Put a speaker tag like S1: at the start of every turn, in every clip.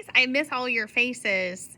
S1: guys. I miss all your faces.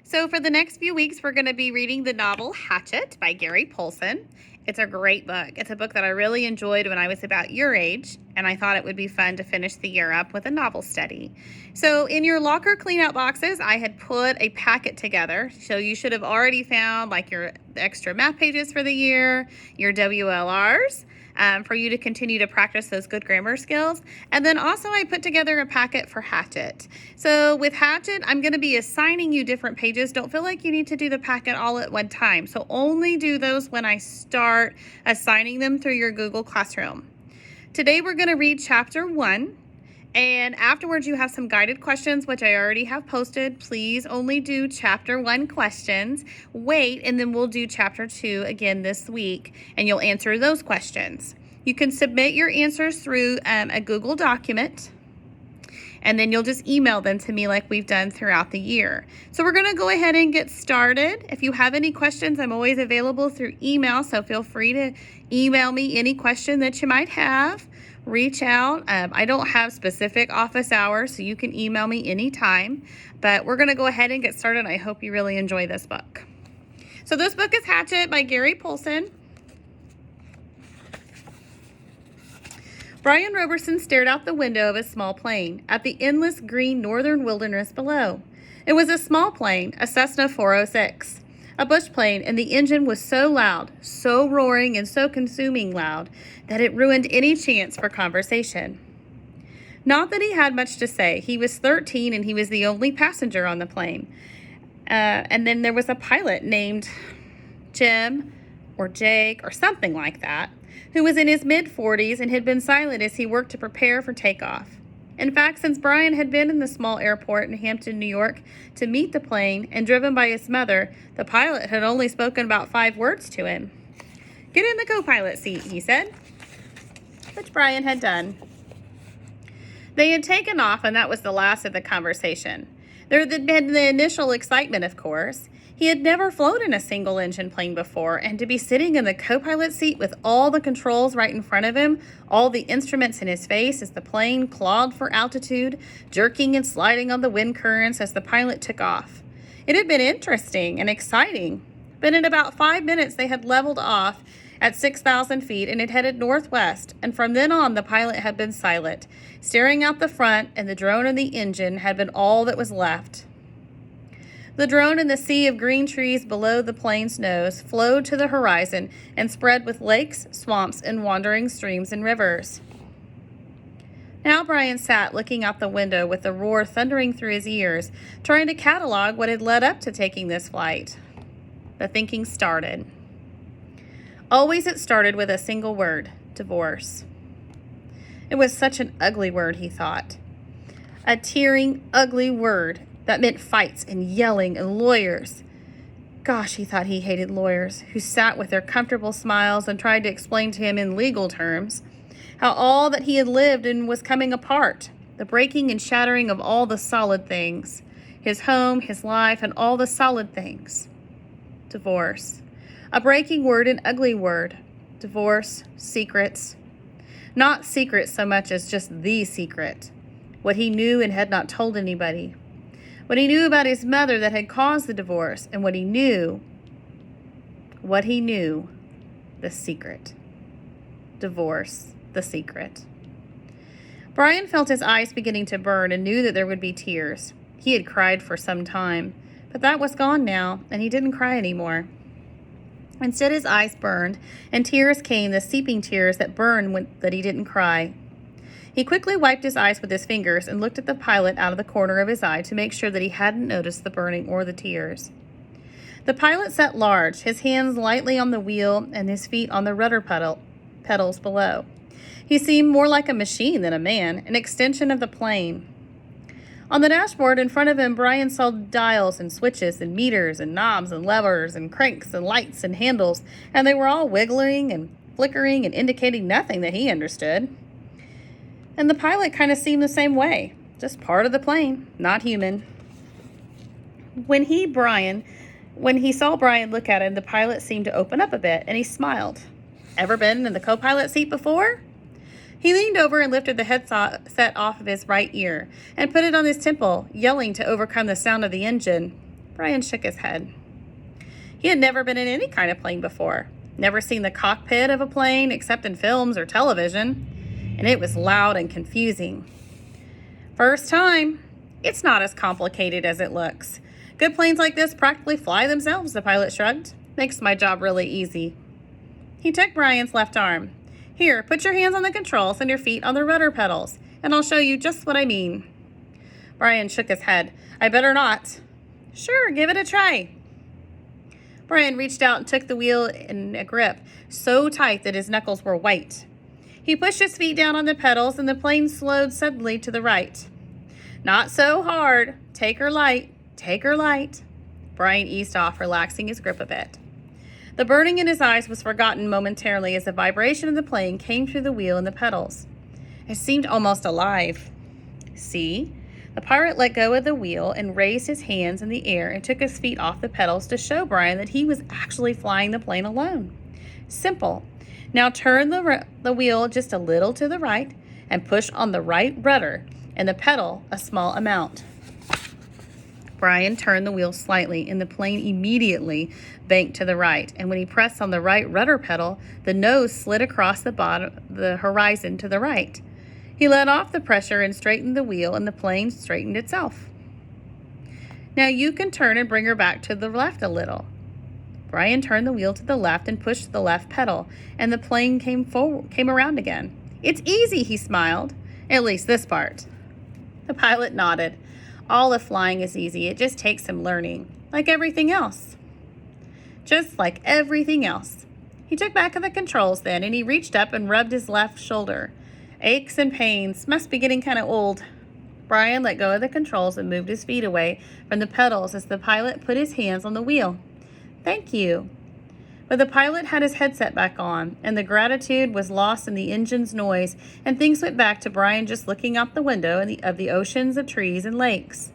S1: So for the next few weeks, we're going to be reading the novel Hatchet by Gary Polson. It's a great book. It's a book that I really enjoyed when I was about your age, and I thought it would be fun to finish the year up with a novel study. So in your locker cleanout boxes, I had put a packet together. So you should have already found like your extra math pages for the year, your WLRs, for you to continue to practice those good grammar skills. And then also I put together a packet for Hatchet. So with Hatchet, I'm going to be assigning you different pages. Don't feel like you need to do the packet all at one time. So only do those when I start assigning them through your Google Classroom. Today we're going to read chapter 1. And afterwards you have some guided questions, which I already have posted. Please only do chapter 1 questions. Wait, and then we'll do chapter 2 again this week, and you'll answer those questions. You can submit your answers through a Google document, and then you'll just email them to me like we've done throughout the year. So we're going to go ahead and get started. If you have any questions, I'm always available through email, so feel free to email me any question that you might have. Reach out. I don't have specific office hours, so you can email me anytime. But we're going to go ahead and get started. I hope you really enjoy this book. So this book is Hatchet by Gary Polson. Brian Roberson stared out the window of his small plane at the endless green northern wilderness below. It was a small plane, a Cessna 406. A bush plane, and the engine was so loud, so roaring and so consuming loud, that it ruined any chance for conversation. Not that he had much to say. He was 13 and he was the only passenger on the plane. And then there was a pilot named Jim or Jake or something like that, who was in his mid-40s and had been silent as he worked to prepare for takeoff. In fact, since Brian had been in the small airport in Hampton, New York, to meet the plane and driven by his mother, the pilot had only spoken about 5 words to him. "Get in the co-pilot seat," he said, which Brian had done. They had taken off, and that was the last of the conversation. There had been the initial excitement, of course. He had never flown in a single-engine plane before, and to be sitting in the co-pilot seat with all the controls right in front of him, all the instruments in his face as the plane clawed for altitude, jerking and sliding on the wind currents as the pilot took off. It had been interesting and exciting, but in about 5 minutes they had leveled off at 6,000 feet and had headed northwest, and from then on the pilot had been silent, staring out the front, and the drone and the engine had been all that was left. The drone and the sea of green trees below the plane's nose flowed to the horizon and spread with lakes, swamps, and wandering streams and rivers. Now Brian sat looking out the window with the roar thundering through his ears, trying to catalog what had led up to taking this flight. The thinking started. Always it started with a single word: divorce. It was such an ugly word, he thought. A tearing, ugly word that meant fights and yelling and lawyers. Gosh, he thought he hated lawyers who sat with their comfortable smiles and tried to explain to him in legal terms how all that he had lived in was coming apart, the breaking and shattering of all the solid things, his home, his life, and all the solid things. Divorce. A breaking word, an ugly word. Divorce, secrets. Not secrets so much as just the secret. What he knew and had not told anybody. What he knew about his mother that had caused the divorce, and what he knew, the secret. Divorce, the secret. Brian felt his eyes beginning to burn and knew that there would be tears. He had cried for some time, but that was gone now, and he didn't cry anymore. Instead, his eyes burned, and tears came, the seeping tears that burned that he didn't cry. He quickly wiped his eyes with his fingers and looked at the pilot out of the corner of his eye to make sure that he hadn't noticed the burning or the tears. The pilot sat large, his hands lightly on the wheel and his feet on the rudder pedals below. He seemed more like a machine than a man, an extension of the plane. On the dashboard in front of him, Brian saw dials and switches and meters and knobs and levers and cranks and lights and handles, and they were all wiggling and flickering and indicating nothing that he understood. And the pilot kind of seemed the same way, just part of the plane, not human. When he saw Brian look at him, the pilot seemed to open up a bit, and he smiled. "Ever been in the co-pilot seat before?" He leaned over and lifted the headset off of his right ear and put it on his temple, yelling to overcome the sound of the engine. Brian shook his head. He had never been in any kind of plane before, never seen the cockpit of a plane except in films or television, and it was loud and confusing. First time. It's not as complicated as it looks. Good planes like this practically fly themselves, the pilot shrugged. Makes my job really easy. He took Brian's left arm. Here, put your hands on the controls and your feet on the rudder pedals, and I'll show you just what I mean. Brian shook his head. I better not. Sure, give it a try. Brian reached out and took the wheel in a grip so tight that his knuckles were white. He pushed his feet down on the pedals and the plane slowed suddenly to the right. Not so hard. Take her light. Take her light. Brian eased off, relaxing his grip a bit. The burning in his eyes was forgotten momentarily as the vibration of the plane came through the wheel and the pedals. It seemed almost alive. See? The pirate let go of the wheel and raised his hands in the air and took his feet off the pedals to show Brian that he was actually flying the plane alone. Simple. Now turn the wheel just a little to the right and push on the right rudder and the pedal a small amount. Brian turned the wheel slightly and the plane immediately banked to the right, and when he pressed on the right rudder pedal, the nose slid across the horizon to the right. He let off the pressure and straightened the wheel, and the plane straightened itself. Now you can turn and bring her back to the left a little. Brian turned the wheel to the left and pushed the left pedal, and the plane came around again. It's easy, he smiled. At least this part. The pilot nodded. All of flying is easy. It just takes some learning, like everything else. Just like everything else. He took back of the controls then, and he reached up and rubbed his left shoulder. Aches and pains. Must be getting kind of old. Brian let go of the controls and moved his feet away from the pedals as the pilot put his hands on the wheel. Thank you. But the pilot had his headset back on, and the gratitude was lost in the engine's noise, and things went back to Brian just looking out the window of the oceans of trees and lakes.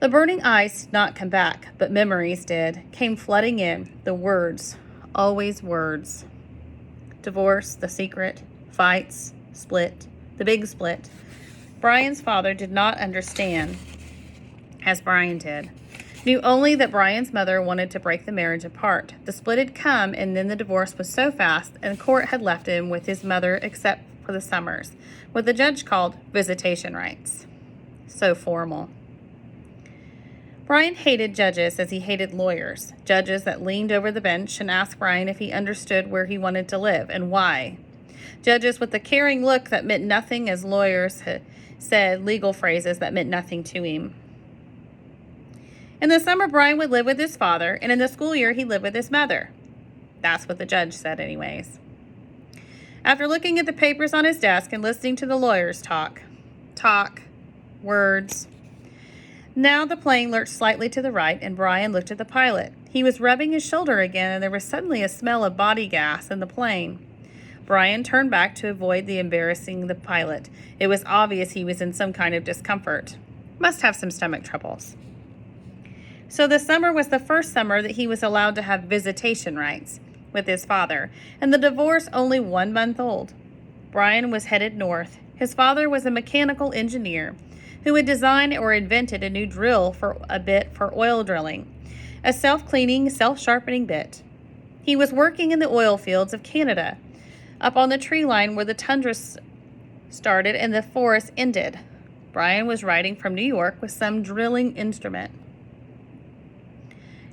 S1: The burning eyes did not come back, but memories came flooding in. The words, always words. Divorce, the secret, fights, split, the big split. Brian's father did not understand, as Brian did. Knew only that Brian's mother wanted to break the marriage apart. The split had come, and then the divorce was so fast, and the court had left him with his mother except for the summers, what the judge called visitation rights. So formal. Brian hated judges as he hated lawyers, judges that leaned over the bench and asked Brian if he understood where he wanted to live and why. Judges with the caring look that meant nothing as lawyers said legal phrases that meant nothing to him. In the summer, Brian would live with his father, and in the school year, he lived with his mother. That's what the judge said anyways. After looking at the papers on his desk and listening to the lawyers talk, words. Now the plane lurched slightly to the right, and Brian looked at the pilot. He was rubbing his shoulder again, and there was suddenly a smell of body gas in the plane. Brian turned back to avoid embarrassing the pilot. It was obvious he was in some kind of discomfort. Must have some stomach troubles. So the summer was the first summer that he was allowed to have visitation rights with his father, and the divorce only 1 month old. Brian was headed north. His father was a mechanical engineer who had designed or invented a new drill for oil drilling, a self-cleaning, self-sharpening bit. He was working in the oil fields of Canada, up on the tree line where the tundra started and the forest ended. Brian was riding from New York with some drilling instrument.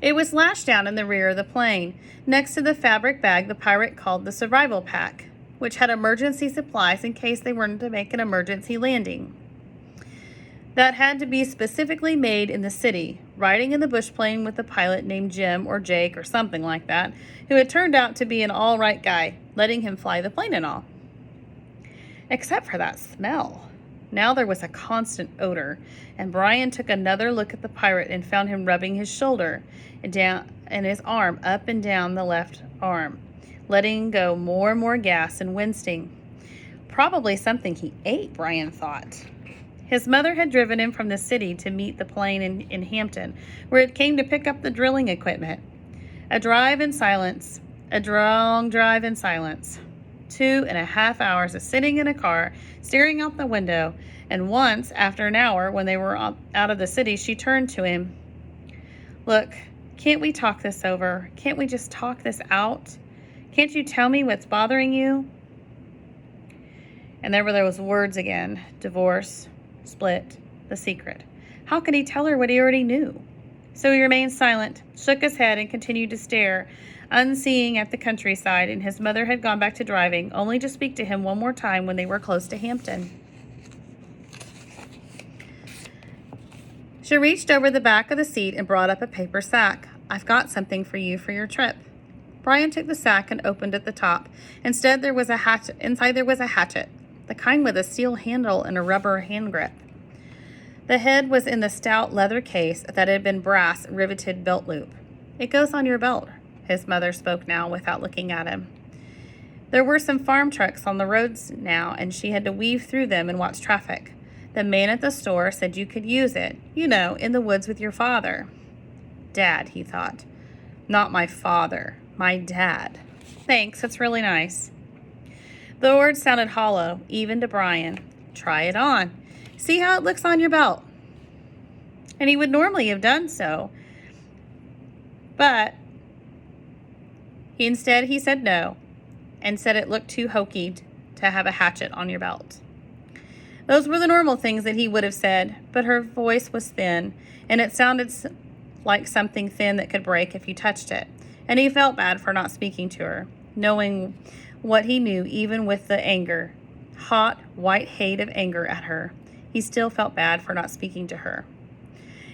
S1: It was lashed down in the rear of the plane, next to the fabric bag the pirate called the survival pack, which had emergency supplies in case they wanted to make an emergency landing. That had to be specifically made in the city, riding in the bush plane with a pilot named Jim or Jake or something like that, who had turned out to be an all-right guy, letting him fly the plane and all. Except for that smell. Now there was a constant odor, and Brian took another look at the pirate and found him rubbing his shoulder and down and his arm up and down the left arm, letting go more and more gas and wincing. Probably something he ate, Brian thought. His mother had driven him from the city to meet the plane in Hampton, where it came to pick up the drilling equipment. A drive in silence. A long drive in silence. 2.5 hours of sitting in a car, staring out the window, and once, after an hour, when they were out of the city, she turned to him. "Look, can't we talk this over? Can't we just talk this out? Can't you tell me what's bothering you?" And there were those words again: divorce, split, the secret. How could he tell her what he already knew? So he remained silent, shook his head, and continued to stare, unseeing at the countryside, and his mother had gone back to driving, only to speak to him one more time when they were close to Hampton. She reached over the back of the seat and brought up a paper sack. "I've got something for you for your trip." Brian took the sack and opened at the top. Inside there was a hatchet, the kind with a steel handle and a rubber hand grip. The head was in the stout leather case that had been brass riveted belt loop. "It goes on your belt," his mother spoke now without looking at him. There were some farm trucks on the roads now, and she had to weave through them and watch traffic. The man at the store said you could use it, in the woods with your father. Dad, he thought. Not my father, my dad. Thanks, that's really nice. The words sounded hollow, even to Brian. Try it on. See how it looks on your belt. And he would normally have done so, but instead he said no, and said it looked too hokey to have a hatchet on your belt. Those were the normal things that he would have said, but her voice was thin, and it sounded like something thin that could break if you touched it. And he felt bad for not speaking to her, knowing what he knew, even with the anger, hot, white hate of anger at her. He still felt bad for not speaking to her.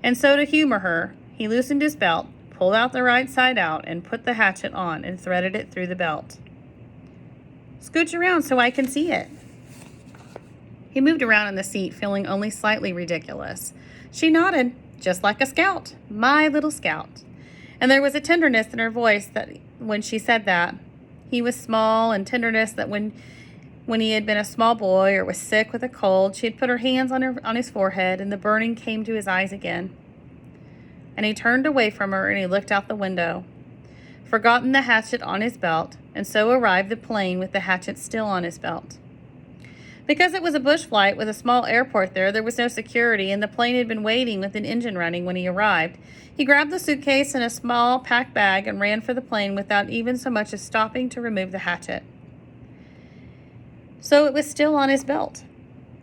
S1: And so to humor her, he loosened his belt, pulled out the right side out, and put the hatchet on and threaded it through the belt. "Scooch around so I can see it." He moved around in the seat, feeling only slightly ridiculous. She nodded, just like a scout, my little scout. And there was a tenderness in her voice that when she said that. He was small, and tenderness that when he had been a small boy or was sick with a cold, she had put her hands on his forehead, and the burning came to his eyes again. And he turned away from her, and he looked out the window. Forgotten the hatchet on his belt, and so arrived the plane with the hatchet still on his belt. Because it was a bush flight with a small airport there was no security, and the plane had been waiting with an engine running when he arrived. He grabbed the suitcase and a small packed bag and ran for the plane without even so much as stopping to remove the hatchet. So it was still on his belt.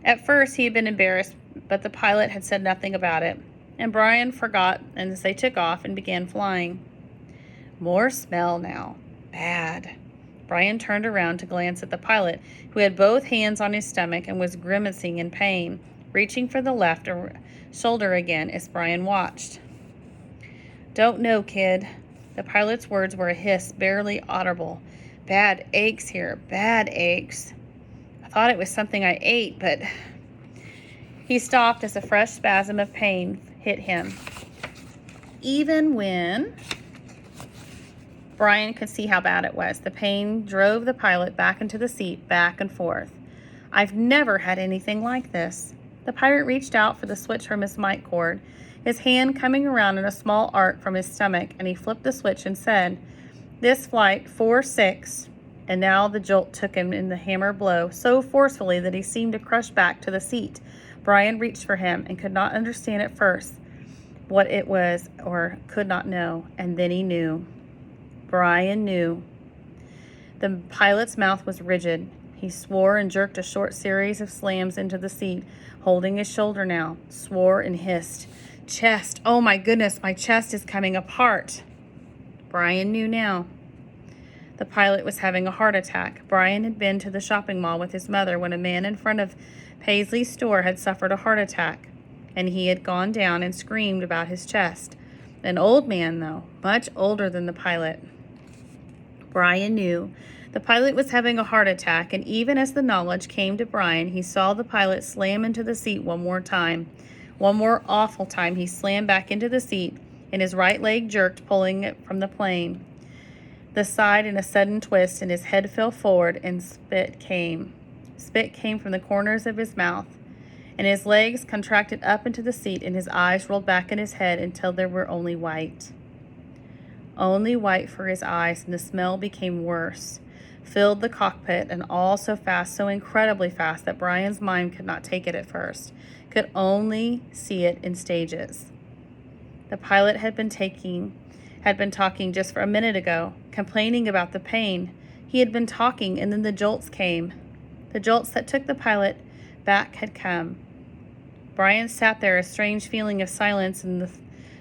S1: At first he had been embarrassed, but the pilot had said nothing about it, and Brian forgot as they took off and began flying. More smell now. Bad. Brian turned around to glance at the pilot, who had both hands on his stomach and was grimacing in pain, reaching for the left shoulder again as Brian watched. "Don't know, kid." The pilot's words were a hiss, barely audible. "Bad aches here, bad aches. I thought it was something I ate, but..." He stopped as a fresh spasm of pain hit him. Even when Brian could see how bad it was. The pain drove the pilot back into the seat, back and forth. "I've never had anything like this." The pilot reached out for the switch from his mic cord, his hand coming around in a small arc from his stomach, and he flipped the switch and said, "This flight 46, and now the jolt took him in the hammer blow so forcefully that he seemed to crush back to the seat. Brian reached for him and could not understand at first what it was, or could not know, and then he knew. Brian knew. The pilot's mouth was rigid. He swore and jerked a short series of slams into the seat, holding his shoulder now, swore and hissed. "Chest, oh my goodness, my chest is coming apart." Brian knew now. The pilot was having a heart attack. Brian had been to the shopping mall with his mother when a man in front of Paisley's store had suffered a heart attack, and he had gone down and screamed about his chest. An old man, though, much older than the pilot. Brian knew. The pilot was having a heart attack, and even as the knowledge came to Brian, he saw the pilot slam into the seat one more time. One more awful time he slammed back into the seat, and his right leg jerked, pulling it from the plane. The side in a sudden twist, and his head fell forward, and spit came. Spit came from the corners of his mouth, and his legs contracted up into the seat, and his eyes rolled back in his head until there were only white. Only white for his eyes, and the smell became worse. filled the cockpit, and all so fast, so incredibly fast, that Brian's mind could not take it at first, could only see it in stages. The pilot had been talking just for a minute ago, complaining about the pain. He had been talking, and then the jolts came. The jolts that took the pilot back had come. Brian sat there, a strange feeling of silence in the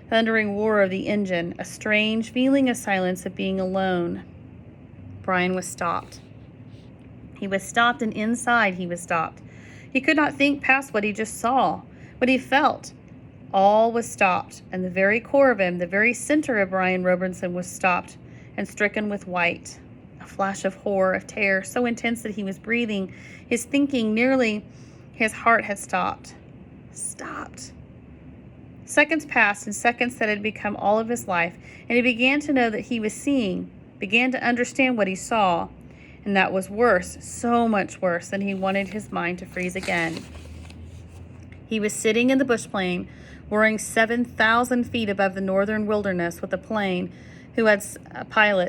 S1: thundering roar of the engine, a strange feeling of silence, of being alone. Brian was stopped. He was stopped, and inside he was stopped. He could not think past what he just saw, what he felt. All was stopped, and the very core of him, the very center of Brian Robertson, was stopped and stricken with white. A flash of horror, of terror, so intense that he was breathing, his thinking, nearly his heart had stopped. Stopped. Seconds passed, and seconds that had become all of his life, and he began to know that he was seeing, began to understand what he saw, and that was worse, so much worse, than he wanted his mind to freeze again. He was sitting in the bush plane, whirring 7,000 feet above the northern wilderness, with a pilot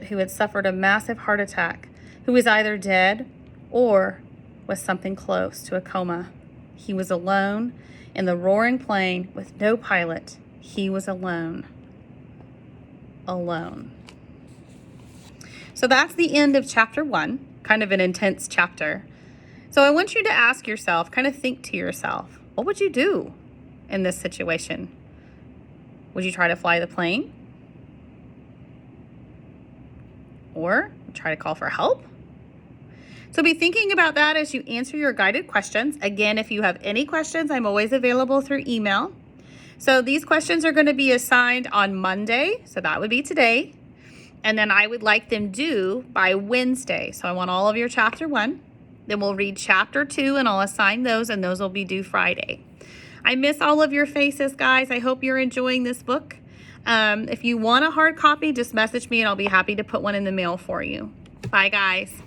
S1: who had suffered a massive heart attack, who was either dead or was something close to a coma. He was alone in the roaring plane with no pilot. He was alone. Alone. So that's the end of chapter 1, kind of an intense chapter. So I want you to ask yourself, kind of think to yourself, what would you do in this situation? Would you try to fly the plane? Or try to call for help? So be thinking about that as you answer your guided questions. Again, if you have any questions, I'm always available through email. So these questions are going to be assigned on Monday, so that would be today. And then I would like them due by Wednesday. So I want all of your chapter 1. Then we'll read chapter 2, and I'll assign those, and those will be due Friday. I miss all of your faces, guys. I hope you're enjoying this book. If you want a hard copy, just message me, and I'll be happy to put one in the mail for you. Bye, guys.